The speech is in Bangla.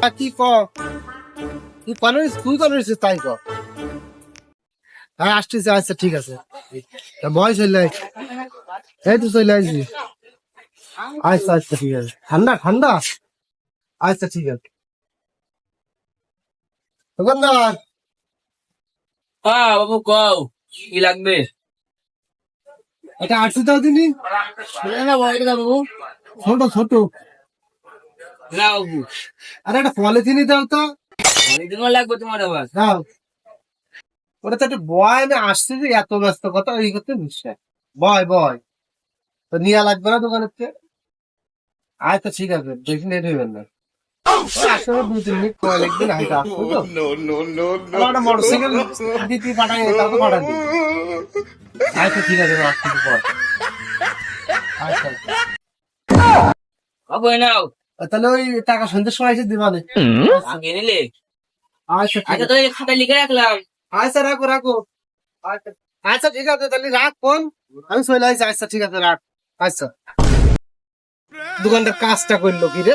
কি ক তুই কনিস তাই ক। হ্যাঁ আসতেছে, আচ্ছা ঠিক আছে। বয় চলে আয়, এই তো চলে আসবি। আচ্ছা আচ্ছা ঠিক আছে। ঠান্ডা ঠান্ডা, আচ্ছা ঠিক আছে। দোকানদার, হ্যাঁ বাবু কও কি লাগবে? এটা আটশো দাও দিনি। না বড় বাবু, ছোট ছোট। না বাবু আরে একটা পলিথিনই দাও তো। অনেকদিন লাগবে তোমার আবার। দাও, ওটা তো একটা বয়, আমি আসছি যে এত ব্যস্ত কথা এই করতে বিশ্বাস। বয় বয় তো নিয়ে লাগবে না দোকানের থেকে। আচ্ছা ঠিক আছে, বেশি লেট হইবেন না। ওই আসলে 2-3 মিনিট পরে লিখবেন, হয়তো আসবে তো। আমার একটা মোটরসাইকেল দিতে পাঠাই, তা তো পাঠান দিন। আচ্ছা ঠিক আছে, আমি আসছি পর। আচ্ছা আচ্ছা। বাবু এই নাও। তাহলে ওই টাকা সন্ধ্যের সময় এসে দিবা না? আগে নিলে? আচ্ছা ঠিক আচ্ছা আছে। তো এই খাতায় লিখে রাখলাম। আচ্ছা রাখো রাখো। আচ্ছা আচ্ছা ঠিক আছে, তাহলে রাখ ফোন, আমি চলে আসছি। আচ্ছা ঠিক আছে রাখ। আচ্ছা, দোকানটার কাজটা করলো কি রে?